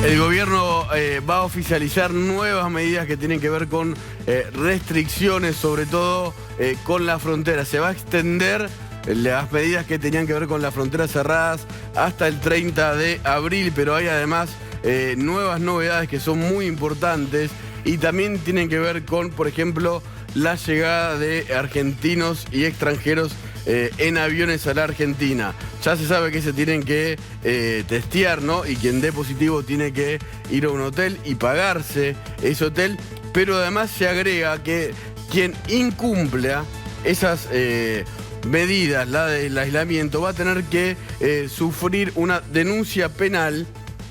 El gobierno va a oficializar nuevas medidas que tienen que ver con restricciones, sobre todo con la frontera. Se va a extender las medidas que tenían que ver con las fronteras cerradas hasta el 30 de abril, pero hay además nuevas novedades que son muy importantes y también tienen que ver con, por ejemplo, la llegada de argentinos y extranjeros en aviones a la Argentina. Ya se sabe que se tienen que testear, ¿no? Y quien dé positivo tiene que ir a un hotel y pagarse ese hotel, pero además se agrega que quien incumpla esas medidas, la del aislamiento, va a tener que sufrir una denuncia penal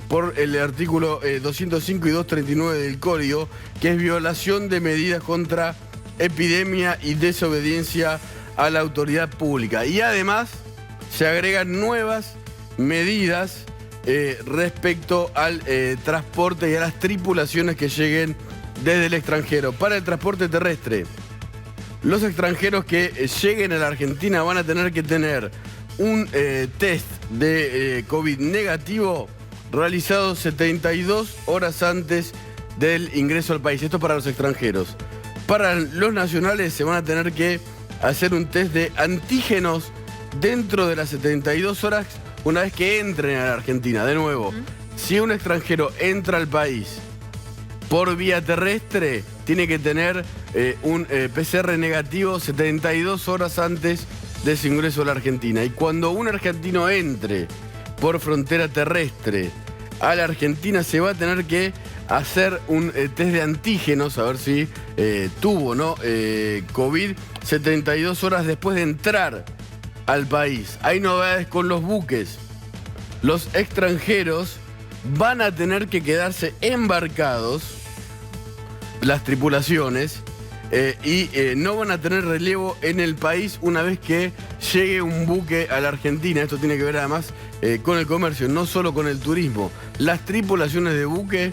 por el artículo 205 y 239 del Código, que es violación de medidas contra epidemia y desobediencia a la autoridad pública. Y además se agregan nuevas medidas respecto al transporte y a las tripulaciones que lleguen desde el extranjero. Para el transporte terrestre, los extranjeros que lleguen a la Argentina van a tener que tener un test de COVID negativo realizado 72 horas antes del ingreso al país. Esto para los extranjeros. Para los nacionales se van a tener que hacer un test de antígenos dentro de las 72 horas una vez que entren a la Argentina. De nuevo, si un extranjero entra al país por vía terrestre, tiene que tener un PCR negativo 72 horas antes de su ingreso a la Argentina. Y cuando un argentino entre por frontera terrestre a la Argentina, se va a tener que hacer un test de antígenos, a ver si tuvo, ¿no? COVID 72 horas después de entrar al país. Hay novedades con los buques. Los extranjeros van a tener que quedarse embarcados, las tripulaciones, y no van a tener relevo en el país una vez que llegue un buque a la Argentina. Esto tiene que ver además con el comercio, no solo con el turismo. Las tripulaciones de buque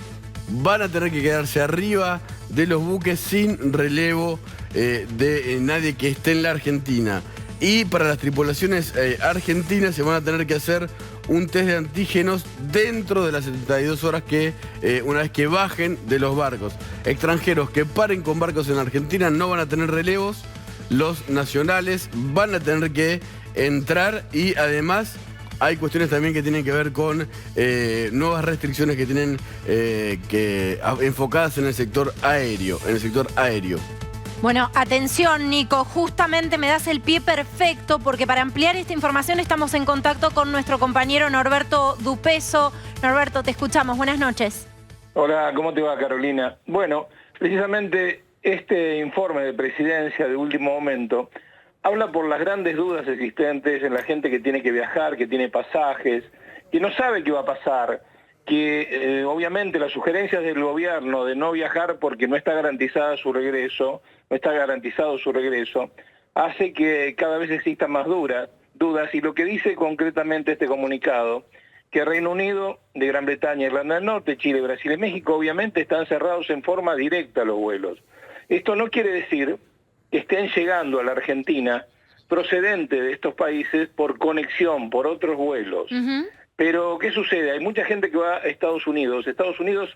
van a tener que quedarse arriba de los buques sin relevo de nadie que esté en la Argentina. Y para las tripulaciones argentinas se van a tener que hacer un test de antígenos dentro de las 72 horas que una vez que bajen de los barcos. Extranjeros que paren con barcos en Argentina no van a tener relevos. Los nacionales van a tener que entrar y además hay cuestiones también que tienen que ver con nuevas restricciones que tienen enfocadas en el sector aéreo. Bueno, atención, Nico, justamente me das el pie perfecto porque para ampliar esta información estamos en contacto con nuestro compañero Norberto Dupeso. Norberto, te escuchamos. Buenas noches. Hola, ¿cómo te va, Carolina? Bueno, precisamente este informe de presidencia de último momento habla por las grandes dudas existentes en la gente que tiene que viajar, que tiene pasajes, que no sabe qué va a pasar, que obviamente las sugerencias del gobierno de no viajar porque no está garantizado su regreso, hace que cada vez existan más dudas, y lo que dice concretamente este comunicado, que Reino Unido, de Gran Bretaña, Irlanda del Norte, Chile, Brasil y México, obviamente están cerrados en forma directa los vuelos. Esto no quiere decir que estén llegando a la Argentina procedente de estos países por conexión, por otros vuelos. Pero, ¿qué sucede? Hay mucha gente que va a Estados Unidos. Estados Unidos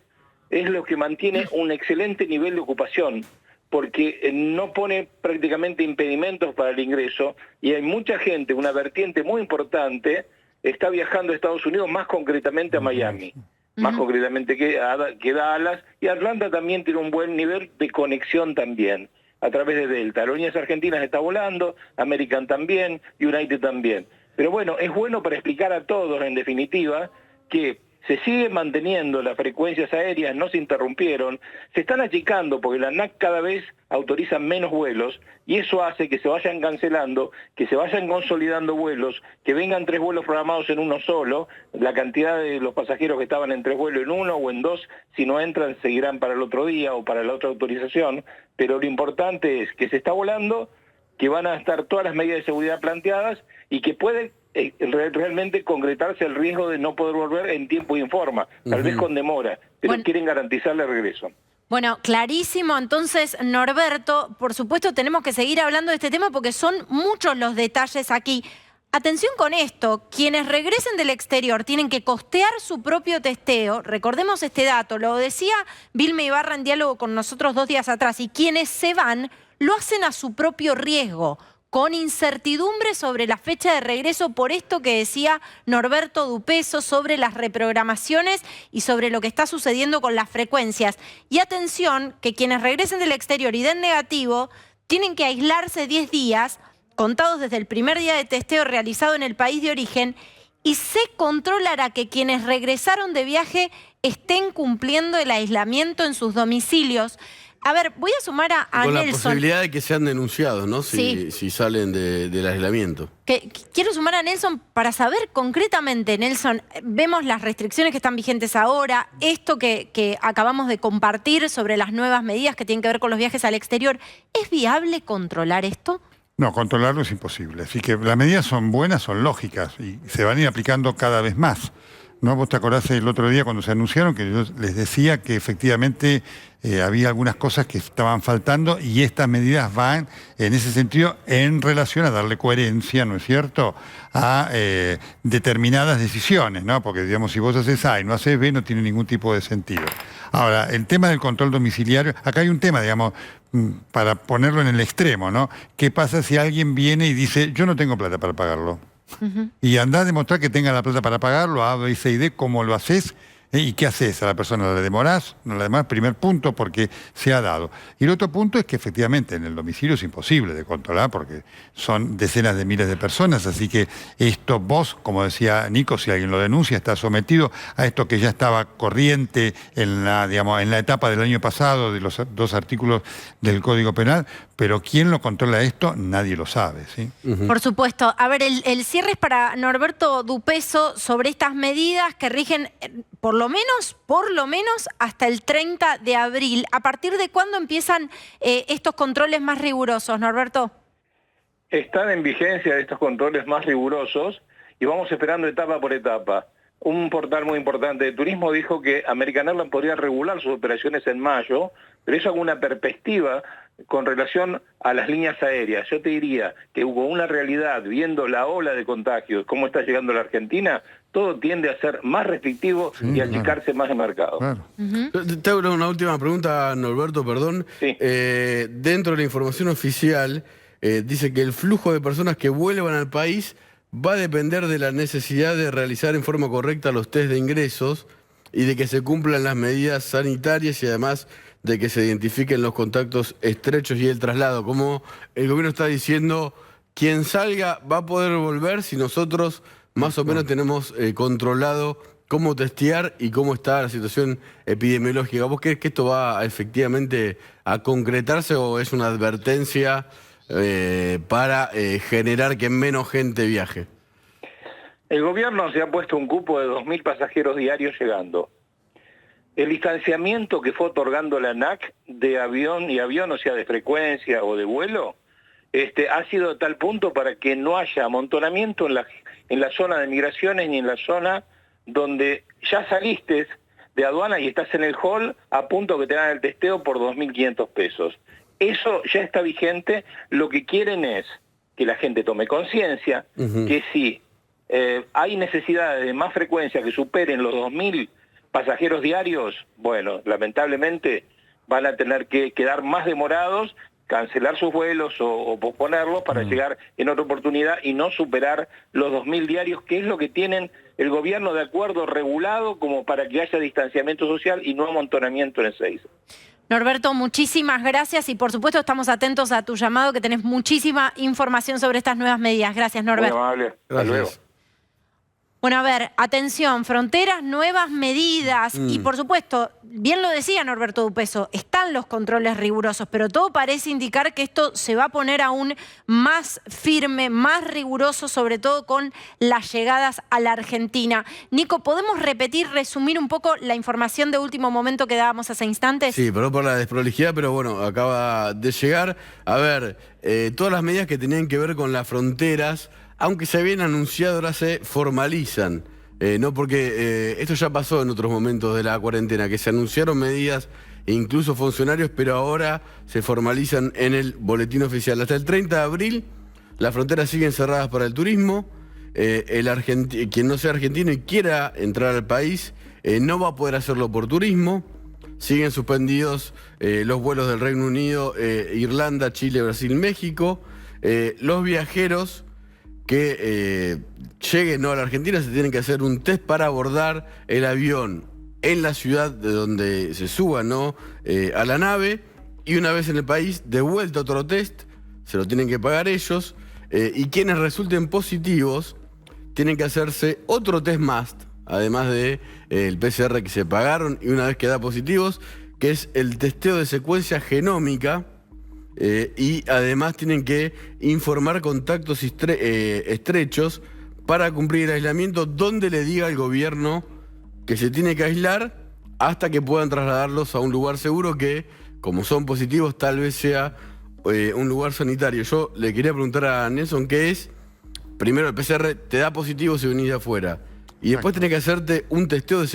es lo que mantiene un excelente nivel de ocupación, porque no pone prácticamente impedimentos para el ingreso, y hay mucha gente, una vertiente muy importante, está viajando a Estados Unidos, más concretamente a Miami, más concretamente que Dallas, y Atlanta también tiene un buen nivel de conexión también, a través de Delta. Aerolíneas Argentinas está volando, American también, United también. Pero bueno, es bueno para explicar a todos, en definitiva, que se sigue manteniendo las frecuencias aéreas, no se interrumpieron, se están achicando porque la ANAC cada vez autoriza menos vuelos y eso hace que se vayan cancelando, que se vayan consolidando vuelos, que vengan 3 vuelos programados en uno solo, la cantidad de los pasajeros que estaban en 3 vuelos en uno o en 2, si no entran seguirán para el otro día o para la otra autorización, pero lo importante es que se está volando, que van a estar todas las medidas de seguridad planteadas y que puede realmente concretarse el riesgo de no poder volver en tiempo y en forma, tal vez con demora, pero quieren garantizarle el regreso. Bueno, clarísimo. Entonces, Norberto, por supuesto tenemos que seguir hablando de este tema porque son muchos los detalles aquí. Atención con esto, quienes regresen del exterior tienen que costear su propio testeo. Recordemos este dato, lo decía Vilma Ibarra en diálogo con nosotros 2 días atrás, y quienes se van lo hacen a su propio riesgo, con incertidumbre sobre la fecha de regreso, por esto que decía Norberto Dupeso sobre las reprogramaciones y sobre lo que está sucediendo con las frecuencias. Y atención, que quienes regresen del exterior y den negativo tienen que aislarse 10 días, contados desde el primer día de testeo realizado en el país de origen, y se controlará que quienes regresaron de viaje estén cumpliendo el aislamiento en sus domicilios. A ver, voy a sumar a con Nelson. La posibilidad de que sean denunciados, ¿no? Sí. Si salen del aislamiento. Quiero sumar a Nelson para saber concretamente, Nelson, vemos las restricciones que están vigentes ahora, esto que acabamos de compartir sobre las nuevas medidas que tienen que ver con los viajes al exterior. ¿Es viable controlar esto? No, controlarlo es imposible. Así que las medidas son buenas, son lógicas y se van a ir aplicando cada vez más. ¿No? Vos te acordás el otro día cuando se anunciaron que yo les decía que efectivamente había algunas cosas que estaban faltando y estas medidas van en ese sentido en relación a darle coherencia, ¿no es cierto?, a determinadas decisiones, ¿no? Porque, digamos, si vos haces A y no haces B no tiene ningún tipo de sentido. Ahora, el tema del control domiciliario, acá hay un tema, digamos, para ponerlo en el extremo, ¿no? ¿Qué pasa si alguien viene y dice, yo no tengo plata para pagarlo? Y andá a demostrar que tenga la plata para pagarlo, A, B, C y D, ¿cómo lo haces? ¿Y qué haces? ¿A la persona la demorás? No la demorás, primer punto, porque se ha dado. Y el otro punto es que efectivamente en el domicilio es imposible de controlar porque son decenas de miles de personas, así que esto vos, como decía Nico, si alguien lo denuncia, está sometido a esto que ya estaba corriente en la, digamos, en la etapa del año pasado de los 2 artículos del Código Penal, pero ¿quién lo controla esto? Nadie lo sabe, ¿sí? Por supuesto. A ver, el cierre es para Norberto Dupeso sobre estas medidas que rigen por lo menos hasta el 30 de abril. ¿A partir de cuándo empiezan estos controles más rigurosos, Norberto? Están en vigencia estos controles más rigurosos y vamos esperando etapa por etapa. Un portal muy importante de turismo dijo que American Airlines podría regular sus operaciones en mayo, pero eso con una perspectiva con relación a las líneas aéreas. Yo te diría que hubo una realidad, viendo la ola de contagios, cómo está llegando a la Argentina, todo tiende a ser más restrictivo y a achicarse más el mercado. Claro. Te hago una última pregunta, Norberto, perdón. Sí. Dentro de la información oficial, dice que el flujo de personas que vuelvan al país va a depender de la necesidad de realizar en forma correcta los test de ingresos y de que se cumplan las medidas sanitarias y además de que se identifiquen los contactos estrechos y el traslado. Como el gobierno está diciendo, quien salga va a poder volver si nosotros más o menos tenemos controlado cómo testear y cómo está la situación epidemiológica. ¿Vos crees que esto va efectivamente a concretarse o es una advertencia para generar que menos gente viaje? El gobierno se ha puesto un cupo de 2.000 pasajeros diarios llegando. El distanciamiento que fue otorgando la ANAC de avión y avión, o sea, de frecuencia o de vuelo, ha sido de tal punto para que no haya amontonamiento en la zona de migraciones ni en la zona donde ya saliste de aduana y estás en el hall a punto que te dan el testeo por 2.500 pesos. Eso ya está vigente. Lo que quieren es que la gente tome conciencia que si hay necesidades de más frecuencia que superen los 2.000 pasajeros diarios, bueno, lamentablemente van a tener que quedar más demorados, cancelar sus vuelos o posponerlos para llegar en otra oportunidad y no superar los 2.000 diarios, que es lo que tienen el gobierno de acuerdo regulado como para que haya distanciamiento social y no amontonamiento en el Ezeiza. Norberto, muchísimas gracias y por supuesto estamos atentos a tu llamado, que tenés muchísima información sobre estas nuevas medidas. Gracias, Norberto. Muy amable. Hasta luego. Bueno, a ver, atención, fronteras, nuevas medidas y por supuesto, bien lo decía Norberto Dupeso, están los controles rigurosos, pero todo parece indicar que esto se va a poner aún más firme, más riguroso, sobre todo con las llegadas a la Argentina. Nico, ¿podemos repetir, resumir un poco la información de último momento que dábamos hace instantes? Sí, perdón por la desprolijidad, pero bueno, acaba de llegar. A ver, todas las medidas que tenían que ver con las fronteras, aunque se habían anunciado, ahora se formalizan. No, porque esto ya pasó en otros momentos de la cuarentena, que se anunciaron medidas e incluso funcionarios, pero ahora se formalizan en el boletín oficial. Hasta el 30 de abril, las fronteras siguen cerradas para el turismo. quien no sea argentino y quiera entrar al país no va a poder hacerlo por turismo. Siguen suspendidos los vuelos del Reino Unido, Irlanda, Chile, Brasil, México. Los viajeros que lleguen a la Argentina se tienen que hacer un test para abordar el avión en la ciudad de donde se suban, ¿no? A la nave, y una vez en el país, de vuelta otro test, se lo tienen que pagar ellos, y quienes resulten positivos tienen que hacerse otro test más, además de el PCR que se pagaron, y una vez que da positivos, que es el testeo de secuencia genómica, y además tienen que informar contactos estrechos para cumplir el aislamiento donde le diga al gobierno que se tiene que aislar hasta que puedan trasladarlos a un lugar seguro que, como son positivos, tal vez sea un lugar sanitario. Yo le quería preguntar a Nelson qué es. Primero, el PCR te da positivo si venís de afuera. Y después tenés que hacerte un testeo de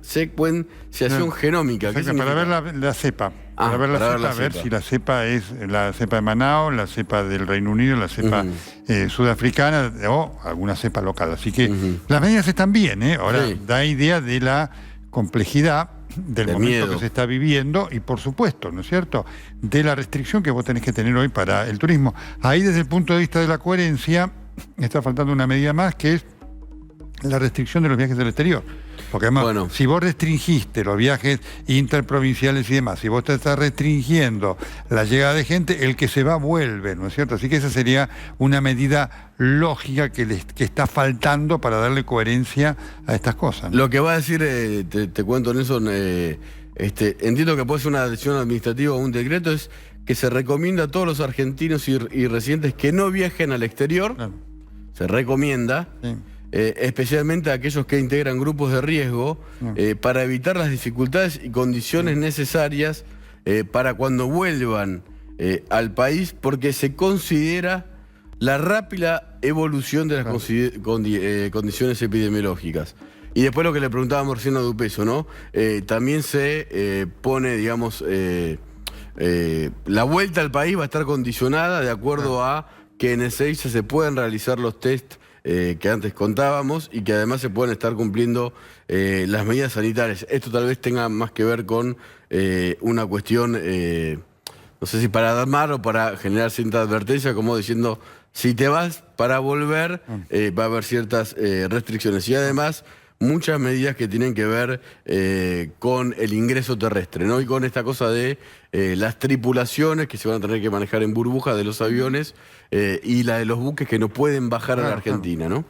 secuenciación genómica. ¿Qué para ver la cepa. Para ver la cepa, a ver si la cepa es la cepa de Manaus, la cepa del Reino Unido, la cepa sudafricana o alguna cepa local. Así que las medidas están bien, ¿eh? Ahora da idea de la complejidad del momento que se está viviendo y, por supuesto, ¿no es cierto?, de la restricción que vos tenés que tener hoy para el turismo. Ahí, desde el punto de vista de la coherencia, está faltando una medida más, que es la restricción de los viajes del exterior. Porque además, si vos restringiste los viajes interprovinciales y demás, si vos te estás restringiendo la llegada de gente, el que se va vuelve, ¿no es cierto? Así que esa sería una medida lógica que está faltando para darle coherencia a estas cosas, ¿no? Lo que va a decir, te cuento, Nelson, entiendo que puede ser una decisión administrativa o un decreto, es que se recomienda a todos los argentinos y residentes que no viajen al exterior, se recomienda, especialmente a aquellos que integran grupos de riesgo, para evitar las dificultades y condiciones necesarias para cuando vuelvan al país, porque se considera la rápida evolución de las condiciones epidemiológicas. Y después lo que le preguntábamos recién a Dupeso, ¿no? También se pone, digamos, la vuelta al país va a estar condicionada de acuerdo a que en Ezeiza se puedan realizar los test que antes contábamos y que además se pueden estar cumpliendo las medidas sanitarias. Esto tal vez tenga más que ver con una cuestión, no sé si para alarmar o para generar cierta advertencia, como diciendo, si te vas para volver, va a haber ciertas restricciones. Y además, muchas medidas que tienen que ver con el ingreso terrestre, ¿no? Y con esta cosa de las tripulaciones que se van a tener que manejar en burbujas de los aviones y la de los buques que no pueden bajar a la Argentina, ¿no?